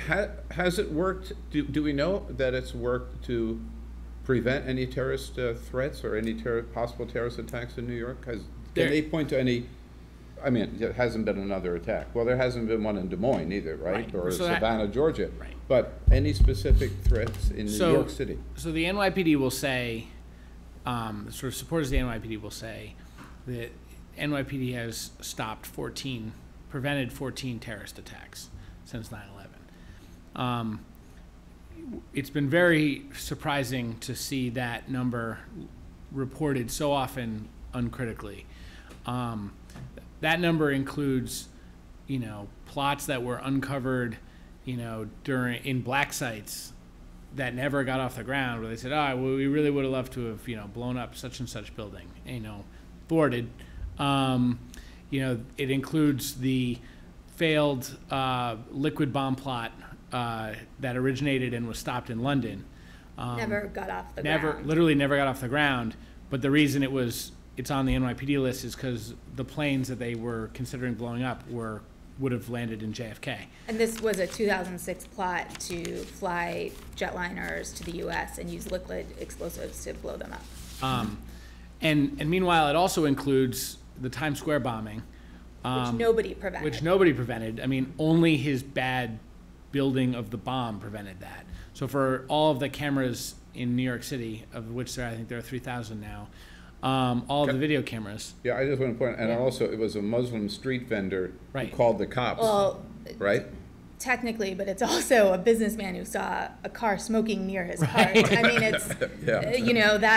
has it worked? Do we know that it's worked to prevent any terrorist threats or any possible terrorist attacks in New York? Can they point to any? I mean, there hasn't been another attack. Well, there hasn't been one in Des Moines either, right? Or so Savannah, Georgia. Right. But any specific threats in New York City? So the NYPD will say, sort of supporters of the NYPD will say that NYPD has prevented 14 terrorist attacks since 9/11. It's been very surprising to see that number reported so often uncritically. That number includes, plots that were uncovered, in black sites that never got off the ground, where they said, well, we really would have loved to have, blown up such and such building, thwarted. It includes the failed liquid bomb plot that originated and was stopped in London. Never got off the ground. Literally never got off the ground. But the reason it's on the NYPD list is because the planes that they were considering blowing up would have landed in JFK. And this was a 2006 plot to fly jetliners to the U.S. and use liquid explosives to blow them up. And meanwhile, it also includes the Times Square bombing. Which nobody prevented. I mean, only his bad building of the bomb prevented that. So for all of the cameras in New York City, of which I think there are 3,000 now, all of the video cameras. Yeah, I just want to point out, and also it was a Muslim street vendor who called the cops, right? Technically, but it's also a businessman who saw a car smoking near his car. I mean, it's, that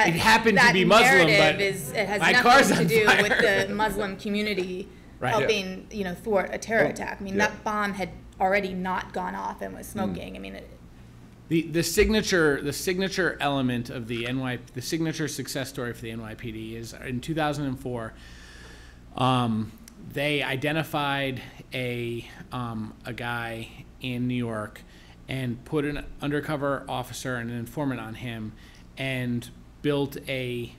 it happened to be Muslim, but it has nothing to do with the Muslim community helping, thwart a terror attack. I mean, that bomb had already not gone off and was smoking. I mean, the signature element of the signature success story for the NYPD is in 2004. They identified a guy in New York and put an undercover officer and an informant on him, and built it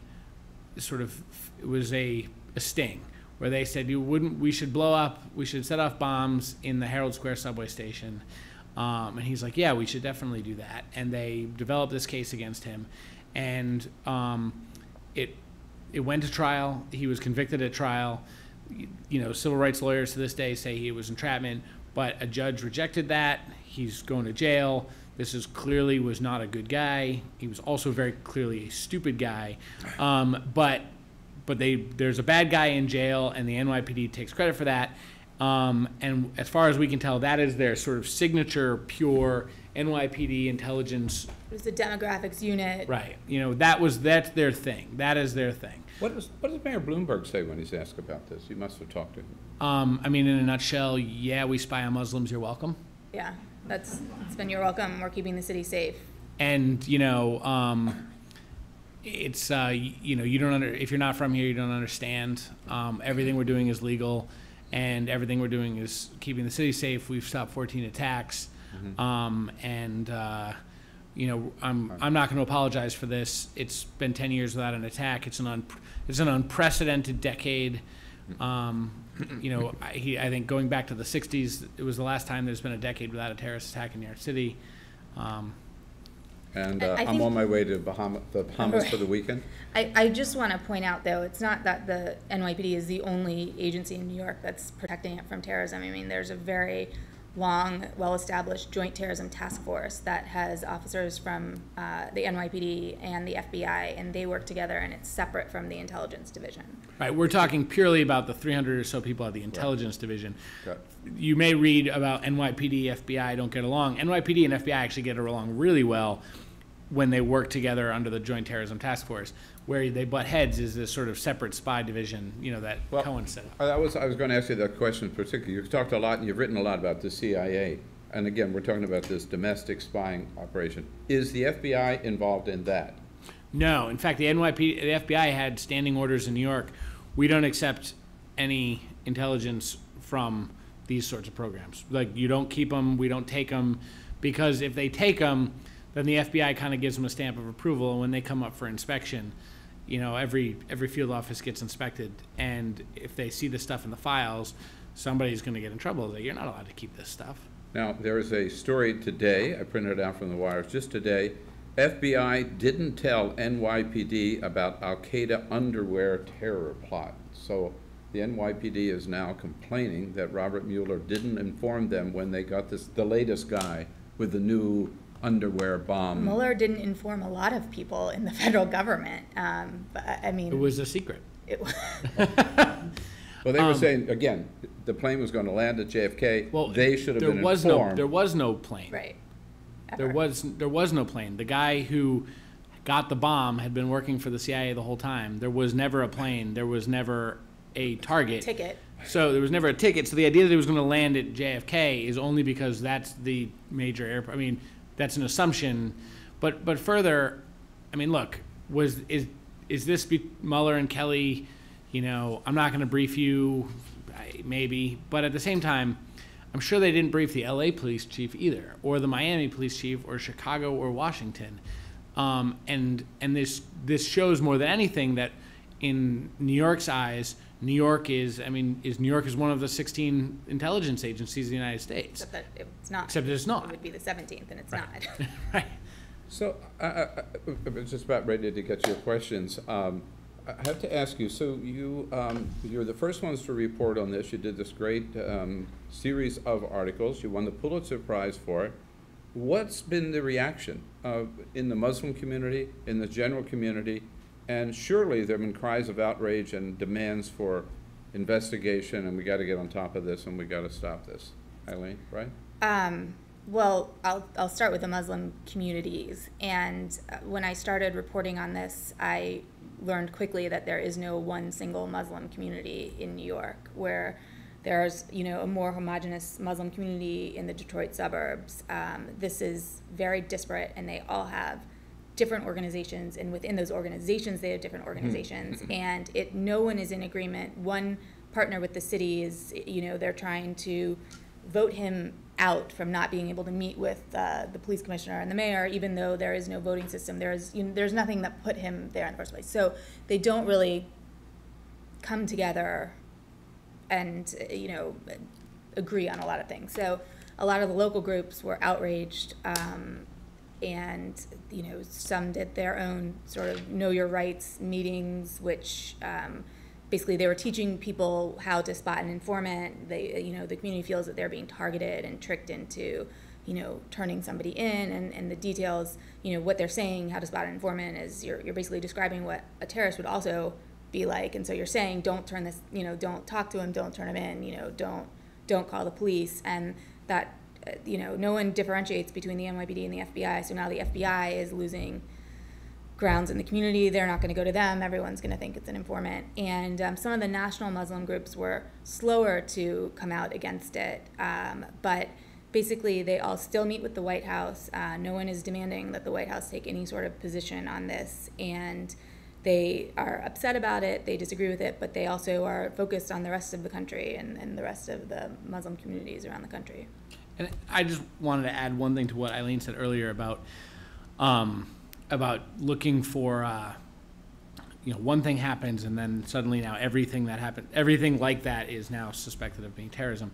was a sting where they said we should set off bombs in the Herald Square subway station. And he's like, yeah, we should definitely do that. And they developed this case against him, and it went to trial. He was convicted at trial. Civil rights lawyers to this day say he was entrapment, but a judge rejected that. He's going to jail. This clearly was not a good guy. He was also very clearly a stupid guy. But there's a bad guy in jail, and the NYPD takes credit for that. And as far as we can tell, that is their sort of signature, pure NYPD intelligence. It was the demographics unit. Right. That's their thing. That is their thing. What does Mayor Bloomberg say when he's asked about this? You must have talked to him. I mean, in a nutshell, yeah, we spy on Muslims. You're welcome. Yeah, it's been you're welcome. We're keeping the city safe. And it's you don't if you're not from here, you don't understand. Everything we're doing is legal, and everything we're doing is keeping the city safe. We've stopped 14 attacks, I'm not going to apologize for this. It's been 10 years without an attack. It's an unprecedented decade. I think going back to the 60s, it was the last time there's been a decade without a terrorist attack in New York City. I'm on my way to the Bahamas for the weekend. I just want to point out, though, it's not that the NYPD is the only agency in New York that's protecting it from terrorism. I mean, there's a very long, well-established Joint Terrorism Task Force that has officers from the NYPD and the FBI, and they work together, and it's separate from the Intelligence Division. Right, we're talking purely about the 300 or so people at the Intelligence Division. Right. You may read about NYPD, FBI don't get along. NYPD and FBI actually get along really well when they work together under the Joint Terrorism Task Force. Where they butt heads is this sort of separate spy division, that Cohen set up. I was going to ask you that question particularly. You've talked a lot and you've written a lot about the CIA. And again, we're talking about this domestic spying operation. Is the FBI involved in that? No. In fact, the FBI had standing orders in New York. We don't accept any intelligence from these sorts of programs. Like, you don't keep them, we don't take them, because if they take them, then the FBI kind of gives them a stamp of approval, and when they come up for inspection, every field office gets inspected, and if they see the stuff in the files, somebody's going to get in trouble. Like, you're not allowed to keep this stuff. Now, there is a story today, I printed it out from the wires just today. FBI didn't tell NYPD about Al-Qaeda underwear terror plot. So the NYPD is now complaining that Robert Mueller didn't inform them when they got the latest guy with the new underwear bomb. Mueller didn't inform a lot of people in the federal government. But I mean, it was a secret. Well, they were saying, again, the plane was going to land at JFK. Well, they should have been informed. There was no plane. right. There was no plane. The guy who got the bomb had been working for the CIA the whole time. There was never a plane. There was never a target. Ticket. So there was never a ticket. So the idea that it was going to land at JFK is only because that's the major airport. I mean, that's an assumption. But further, I mean, look, is this Mueller and Kelly? You know, I'm not going to brief you, maybe, but at the same time, I'm sure they didn't brief the LA police chief either, or the Miami police chief, or Chicago, or Washington. And this shows more than anything that in New York's eyes, New York is one of the 16 intelligence agencies of the United States. Except that it's not. Except that it's not. It would be the 17th, and it's Right. not. Right. So I'm just about ready to get to your questions. I have to ask you, so you're the first ones to report on this. You did this great series of articles. You won the Pulitzer Prize for it. What's been the reaction in the Muslim community, in the general community? And surely there have been cries of outrage and demands for investigation, and we got to get on top of this, and we got to stop this. Eileen, right? Well, I'll start with the Muslim communities. And when I started reporting on this, I learned quickly that there is no one single Muslim community in New York, where there's, you know, a more homogenous Muslim community in the Detroit suburbs. This is very disparate, and they all have different organizations, and within those organizations they have different organizations, and no one is in agreement. One partner with the city is, you know, they're trying to vote him out from not being able to meet with the police commissioner and the mayor, even though there is no voting system. There's nothing that put him there in the first place. So they don't really come together and, you know, agree on a lot of things. So a lot of the local groups were outraged, and, you know, some did their own sort of know your rights meetings, which basically they were teaching people how to spot an informant. They, you know, the community feels that they're being targeted and tricked into, you know, turning somebody in, and the details, you know, what they're saying, how to spot an informant is you're basically describing what a terrorist would also be like. And so you're saying, don't turn this, you know, don't talk to him, don't turn him in, you know, don't call the police. And that, you know, no one differentiates between the NYPD and the FBI. So now the FBI is losing grounds in the community. They're not going to go to them. Everyone's going to think it's an informant. And some of the national Muslim groups were slower to come out against it. But basically, they all still meet with the White House. No one is demanding that the White House take any sort of position on this. And they are upset about it. They disagree with it. But they also are focused on the rest of the country and the rest of the Muslim communities around the country. And I just wanted to add one thing to what Eileen said earlier about looking for, you know, one thing happens and then suddenly now everything that happened, everything like that is now suspected of being terrorism.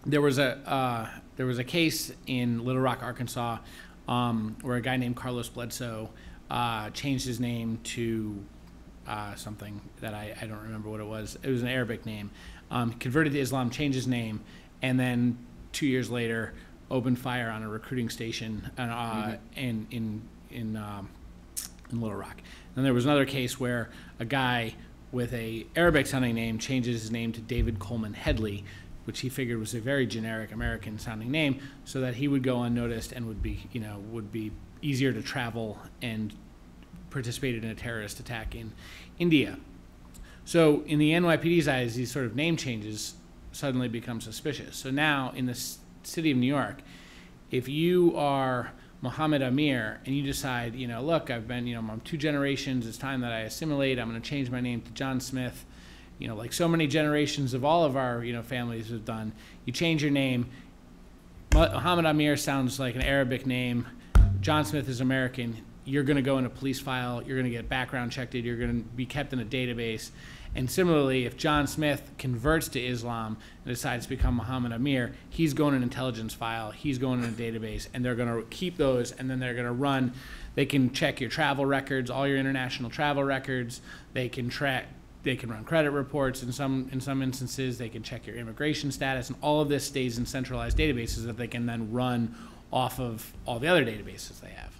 There was a case in Little Rock, Arkansas, where a guy named Carlos Bledsoe changed his name to something that I don't remember what it was. It was an Arabic name. Converted to Islam, changed his name, and then 2 years later opened fire on a recruiting station in Little Rock. And there was another case where a guy with a Arabic-sounding name changes his name to David Coleman Headley, which he figured was a very generic American-sounding name, so that he would go unnoticed and would be easier to travel and participated in a terrorist attack in India. So in the NYPD's eyes, these sort of name changes suddenly become suspicious. So now in the city of New York, if you are Mohammed Amir and you decide, you know, look, I've been, you know, I'm 2 generations, it's time that I assimilate, I'm going to change my name to John Smith, you know, like so many generations of all of our, you know, families have done, you change your name. Mohammed Amir sounds like an Arabic name. John Smith is American. You're going to go in a police file. You're going to get background checked. You're going to be kept in a database. And similarly, if John Smith converts to Islam and decides to become Muhammad Amir, he's going in an intelligence file, he's going in a database, and they're going to keep those, and then they're going to run. They can check your travel records, all your international travel records. They can run credit reports in some instances. They can check your immigration status, and all of this stays in centralized databases that they can then run off of all the other databases they have.